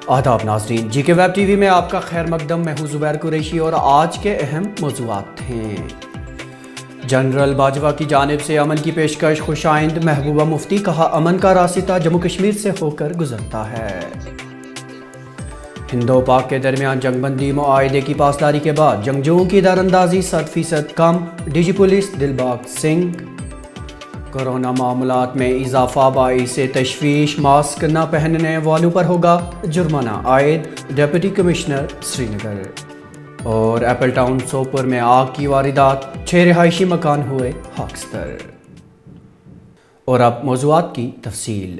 आदाब नाज़रीन, GK web TV में आपका खैर मकदम। मैं हूँ ज़ुबैर कुरैशी और आज के अहम मौज़ूआत हैं। जनरल बाजवा की जानिब से अमन की पेशकश खुशाइंद। महबूबा मुफ्ती कहा, अमन का रास्ता जम्मू कश्मीर से होकर गुजरता है। हिंदो पाक के दरमियान जंगबंदी मुआहदे की पासदारी के बाद जंगजुओं की दरअंदाजी 100% कम। DG police Dilbag Singh. Corona मामलात में इजाफा बाइस तशवीश। मास्क न पहनने वालों पर होगा जुर्माना आयद। Deputy commissioner Srinagar. और एप्पल टाउन सोपुर में आग की वारदात, 6 रिहायशी मकान हुए खाकस्तर। और अब मौज़ूआत की तफसील।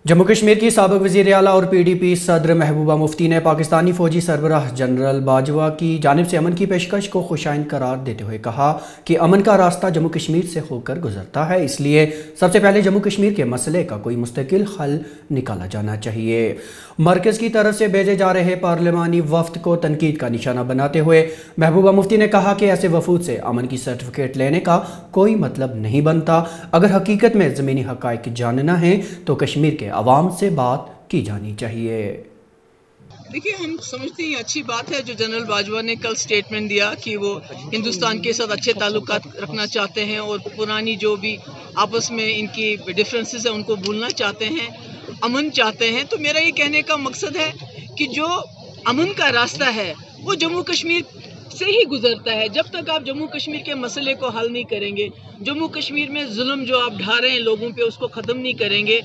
जम्मू कश्मीर की साबिक़ वज़ीर आला और PDP सदर महबूबा मुफ्ती ने पाकिस्तानी फ़ौजी सरबराह जनरल बाजवा की जानिब से अमन की पेशकश को खुशाइंद करार देते हुए कहा कि अमन का रास्ता जम्मू कश्मीर से होकर गुजरता है, इसलिए सबसे पहले जम्मू कश्मीर के मसले का कोई मुस्तकिल हल निकाला जाना चाहिए। मरकज़ की तरफ से भेजे जा रहे पार्लिमानी वफ्द को तनकीद का निशाना बनाते हुए महबूबा मुफ्ती ने कहा कि ऐसे वफूद से अमन की सर्टिफिकेट लेने का कोई मतलब नहीं बनता। अगर हकीकत में ज़मीनी हक़ाइक़ जानना है तो कश्मीर के अवाम से बात की जानी चाहिए। देखिए, हम समझते हैं अच्छी बात है जो जनरल बाजवा ने कल स्टेटमेंट दिया कि वो हिंदुस्तान के साथ अच्छे ताल्लुकात रखना चाहते हैं और पुरानी जो भी आपस में इनकी डिफरेंसेस है उनको भूलना चाहते हैं, अमन चाहते हैं। तो मेरा ये कहने का मकसद है कि जो अमन का रास्ता है वो जम्मू कश्मीर से ही गुजरता है। जब तक आप जम्मू कश्मीर के मसले को हल नहीं करेंगे, जम्मू कश्मीर में जुल्म जो आप ढा रहे हैं लोगों पे उसको ख़त्म नहीं करेंगे,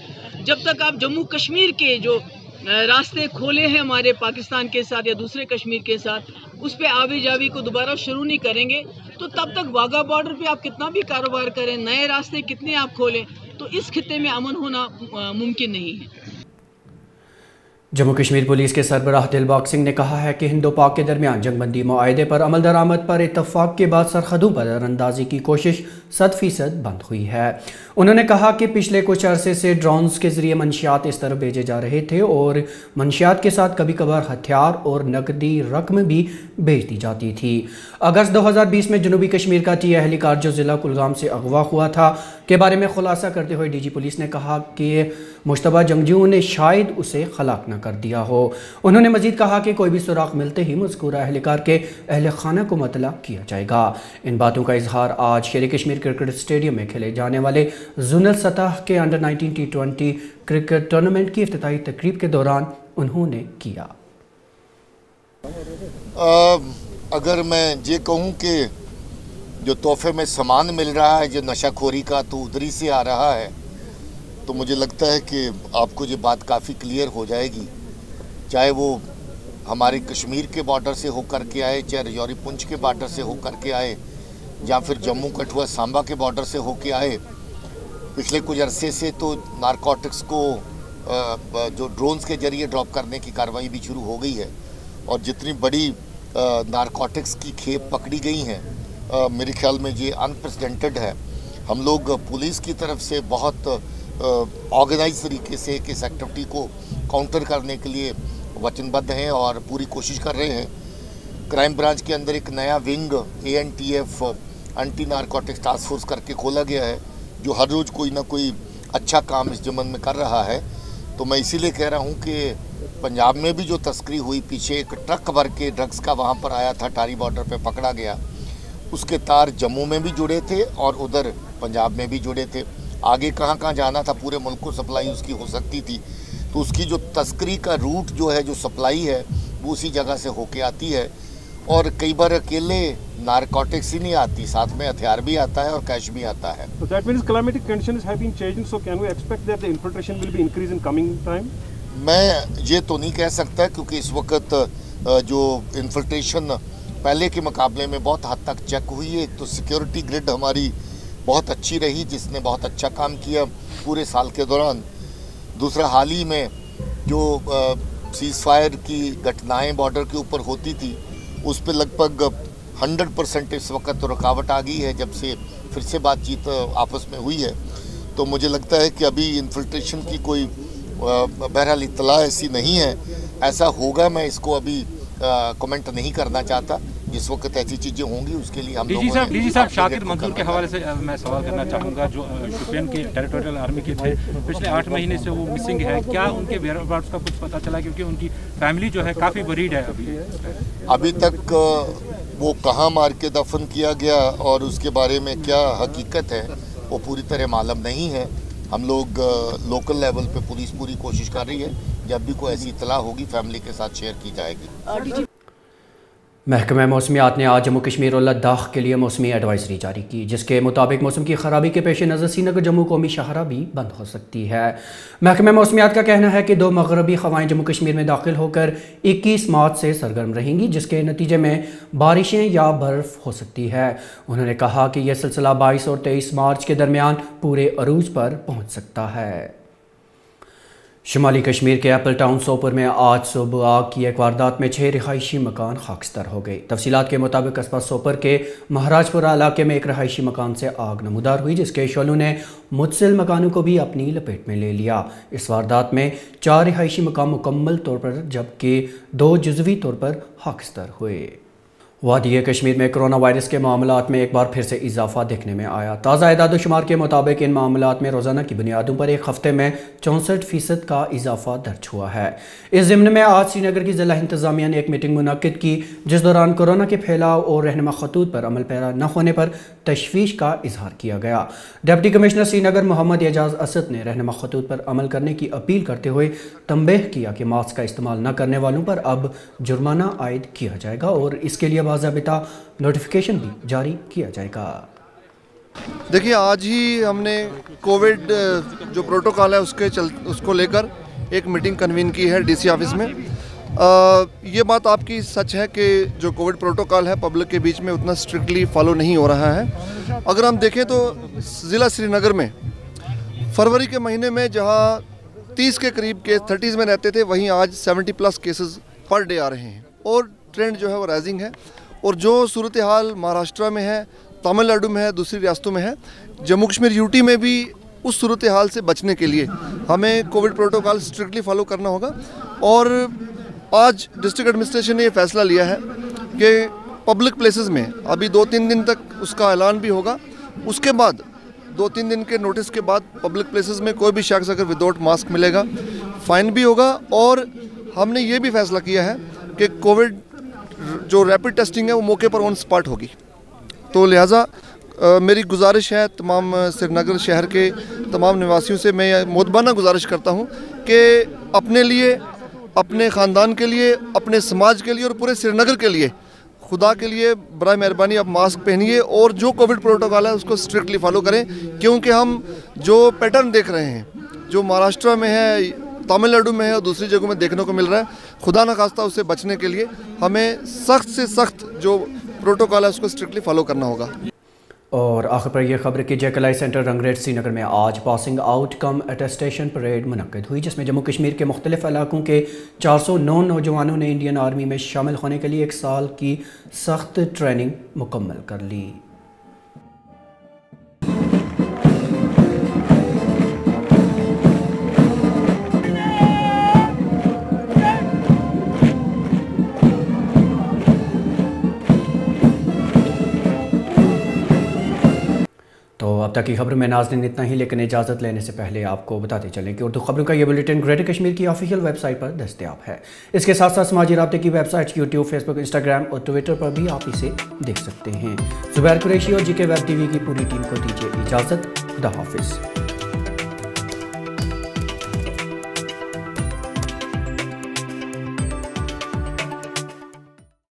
जब तक आप जम्मू कश्मीर के जो रास्ते खोले हैं हमारे पाकिस्तान के साथ या दूसरे कश्मीर के साथ उस पर आवी जावी को दोबारा शुरू नहीं करेंगे, तो तब तक वाघा बॉर्डर पे आप कितना भी कारोबार करें, नए रास्ते कितने आप खोलें, तो इस खित्ते में अमन होना मुमकिन नहीं है। जम्मू कश्मीर पुलिस के सरबराह दिलबाग सिंह ने कहा है कि हिंदो पाक के दरमियान जंगबंदी मुआहदे पर अमल दरामद पर इत्तफाक के बाद सरहदों पर दरअंदाजी की कोशिश 100% बंद हुई है। उन्होंने कहा कि पिछले कुछ अरसे से ड्रोन्स के जरिए मंशियात इस तरफ भेजे जा रहे थे और मंशियात के साथ कभी कभार हथियार और नकदी रकम भी भेज दी जाती थी। अगस्त 2020 में जनूबी कश्मीर का टी एहलिकार जो ज़िला कुलगाम से अगवा हुआ था के बारे में खुलासा करते हुए डीजी पुलिस ने कहा कि मुश्तबा जंगजुओं ने शायद उसे खलाक न कर दिया हो। उन्होंने मजीद कहा कि कोई भी सुराग मिलते ही मज़कूरा एहलिकार के अहल खाना को मतला किया जाएगा। इन बातों का इजहार आज शेर कश्मीर क्रिकेट स्टेडियम में खेले जाने वाले जोनल सतह के अंडर 19 T20 क्रिकेट टूर्नामेंट की इफ्तिताही तकरीब के दौरान उन्होंने किया। अगर मैं ये कहूँ कि जो तोहफे में सामान मिल रहा है जो नशाखोरी का तो उधरी से आ रहा है, तो मुझे लगता है कि आपको ये बात काफ़ी क्लियर हो जाएगी, चाहे वो हमारे कश्मीर के बॉर्डर से होकर के आए, चाहे रजौरी पुंछ के बॉर्डर से होकर के आए, या फिर जम्मू कठुआ सांबा के बॉर्डर से होके आए। पिछले कुछ अरसे से तो नारकोटिक्स को जो ड्रोन्स के जरिए ड्रॉप करने की कार्रवाई भी शुरू हो गई है और जितनी बड़ी नारकोटिक्स की खेप पकड़ी गई हैं, मेरे ख्याल में ये अनप्रेसिडेंटेड है। हम लोग पुलिस की तरफ से बहुत ऑर्गेनाइज तरीके से इस एक्टिविटी को काउंटर करने के लिए वचनबद्ध हैं और पूरी कोशिश कर रहे हैं। क्राइम ब्रांच के अंदर एक नया wing ANTF anti narcotics task force करके खोला गया है जो हर रोज़ कोई ना कोई अच्छा काम इस जमन में कर रहा है। तो मैं इसीलिए कह रहा हूँ कि पंजाब में भी जो तस्करी हुई, पीछे एक ट्रक भर के ड्रग्स का वहाँ पर आया था, टारी बॉर्डर पे पकड़ा गया, उसके तार जम्मू में भी जुड़े थे और उधर पंजाब में भी जुड़े थे। आगे कहाँ कहाँ जाना था, पूरे मुल्क को सप्लाई उसकी हो सकती थी। तो उसकी जो तस्करी का रूट जो है, जो सप्लाई है, वो उसी जगह से होके आती है। और कई बार अकेले नारकोटिक्स ही नहीं आती, साथ में हथियार भी आता है और कैश भी आता है। So that means climatic conditions have been changing, so can we expect that the infiltration will be increased in coming time? मैं ये तो नहीं कह सकता क्योंकि इस वक्त जो इन्फिल्ट्रेशन पहले के मुकाबले में बहुत हद तक चेक हुई है। एक तो सिक्योरिटी ग्रिड हमारी बहुत अच्छी रही जिसने बहुत अच्छा काम किया पूरे साल के दौरान। दूसरा, हाल ही में जो सीज़ फायर की घटनाएं बॉर्डर के ऊपर होती थी उस पर लगभग 100% इस वक्त तो रुकावट आ गई है जब से फिर से बातचीत आपस में हुई है। तो मुझे लगता है कि अभी इन्फिल्ट्रेशन की कोई बहरहाल इत्तला ऐसी नहीं है। ऐसा होगा, मैं इसको अभी कमेंट नहीं करना चाहता, जिस वक्त ऐसी चीज़ें होंगी उसके लिए हम डीजी साहब शाकिर मंसूर के हवाले से मैं सवाल करना चाहूँगा, जो शोपियान के टेरिटोरियल आर्मी के थे, पिछले 8 महीने से वो मिसिंग है। क्या उनके वेयरअबाउट्स का कुछ पता चला? क्योंकि उनकी फैमिली जो है काफ़ी वरीड है अभी तक वो कहाँ मार के दफन किया गया और उसके बारे में क्या हकीकत है वो पूरी तरह मालूम नहीं है। हम लोग लोकल लेवल पे पुलिस पूरी कोशिश कर रही है, जब भी कोई ऐसी इतला होगी फैमिली के साथ शेयर की जाएगी। महकमा मौसमियात ने आज जम्मू कश्मीर और लद्दाख के लिए मौसमी एडवाइजरी जारी की, जिसके मुताबिक मौसम की खराबी के पेश नज़र श्रीनगर जम्मू कौमी शाहरा भी बंद हो सकती है। महकमा मौसमियात का कहना है कि 2 मगरबी हवाएं जम्मू कश्मीर में दाखिल होकर 21 मार्च से सरगर्म रहेंगी, जिसके नतीजे में बारिशें या बर्फ़ हो सकती है। उन्होंने कहा कि यह सिलसिला 22 और 23 मार्च के दरमियान पूरे अरूज पर पहुँच सकता है। शुमाली कश्मीर के एप्पल टाउन सोपुर में आज सुबह आग की एक वारदात में 6 रिहायशी मकान खाकस्तर हो गए। तफसीलात के मुताबिक कस्बा सोपुर के महाराजपुरा इलाके में एक रिहायशी मकान से आग नमूदार हुई, जिसके शोलों ने मुतसिल मकानों को भी अपनी लपेट में ले लिया। इस वारदात में 4 रिहायशी मकान मुकम्मल तौर पर जबकि 2 जुज़वी तौर पर खाकस्तर हुए। वादी कश्मीर में कोरोना वायरस के मामलात में एक बार फिर से इजाफा देखने में आया। ताज़ा इदाद-ओ-शुमार के मुताबिक इन मामलात में रोज़ाना की बुनियादों पर एक हफ्ते में 64% का इजाफा दर्ज हुआ है। इस ज़िम्न में आज श्रीनगर की ज़िला इंतज़ामिया ने एक मीटिंग मुनक्किद की, जिस दौरान कोरोना के फैलाव और रहनुमा खतूत पर अमल पैरा न होने पर तशवीश का इजहार किया गया। डिप्टी कमिश्नर श्रीनगर मोहम्मद एजाज असद ने रहनुमा खतूत पर अमल करने की अपील करते हुए तंबीह किया कि मास्क का इस्तेमाल न करने वालों पर अब जुर्माना आयद किया जाएगा और इसके लिए बाज़ाबिता नोटिफिकेशन भी जारी किया जाएगा। देखिए, आज ही हमने कोविड जो प्रोटोकॉल है उसको लेकर एक मीटिंग कन्वीन की है डीसी ऑफिस में। ये बात आपकी सच है कि जो कोविड प्रोटोकॉल है पब्लिक के बीच में उतना स्ट्रिक्टली फॉलो नहीं हो रहा है। अगर हम देखें तो ज़िला श्रीनगर में फरवरी के महीने में जहां 30 के करीब केस 30s में रहते थे, वहीं आज 70+ केसेस पर डे आ रहे हैं और ट्रेंड जो है वो राइजिंग है। और जो सूरत हाल महाराष्ट्र में है, तमिलनाडु में है, दूसरी रियासतों में है, जम्मू कश्मीर यूटी में भी उस सूरत हाल से बचने के लिए हमें कोविड प्रोटोकॉल स्ट्रिक्टली फॉलो करना होगा। और आज डिस्ट्रिक्ट एडमिनिस्ट्रेशन ने ये फैसला लिया है कि पब्लिक प्लेसेस में अभी 2-3 दिन तक उसका ऐलान भी होगा। उसके बाद 2-3 दिन के नोटिस के बाद पब्लिक प्लेसेस में कोई भी शख्स अगर विदाउट मास्क मिलेगा फ़ाइन भी होगा। और हमने ये भी फैसला किया है कि कोविड जो रैपिड टेस्टिंग है वो मौके पर ऑन स्पॉट होगी। तो लिहाजा मेरी गुजारिश है तमाम श्रीनगर शहर के तमाम निवासियों से, मैं मुतबाना गुजारिश करता हूँ कि अपने लिए, अपने ख़ानदान के लिए, अपने समाज के लिए और पूरे श्रीनगर के लिए खुदा के लिए बराए मेहरबानी आप मास्क पहनिए और जो कोविड प्रोटोकॉल है उसको स्ट्रिक्टली फॉलो करें। क्योंकि हम जो पैटर्न देख रहे हैं, जो महाराष्ट्र में है, तमिलनाडु में है और दूसरी जगहों में देखने को मिल रहा है, खुदा न खास्ता उससे बचने के लिए हमें सख्त से सख्त जो प्रोटोकॉल है उसको स्ट्रिक्टली फॉलो करना होगा। और आखिर पर यह खबर कि जेकलाई सेंटर रंगरेज श्रीनगर में आज पासिंग आउट कम अटेस्टेशन परेड मुनक्किद हुई, जिसमें जम्मू कश्मीर के मुख्तलिफ इलाकों के 409 नौजवानों ने इंडियन आर्मी में शामिल होने के लिए 1 साल की सख्त ट्रेनिंग मुकम्मल कर ली। तो अब तक की खबर में नाज़रीन इतना ही, लेकिन इजाज़त लेने से पहले आपको बताते चलें कि उर्दू खबरों का ये बुलेटिन ग्रेटर कश्मीर की ऑफिशियल वेबसाइट पर दस्तयाब है। इसके साथ साथ समाजी राब्ते की वेबसाइट यूट्यूब, फेसबुक, इंस्टाग्राम और ट्विटर पर भी आप इसे देख सकते हैं। ज़ुबैर कुरैशी और जीके वेब टीवी की पूरी टीम को दीजिए इजाज़त। खुदा हाफिज़।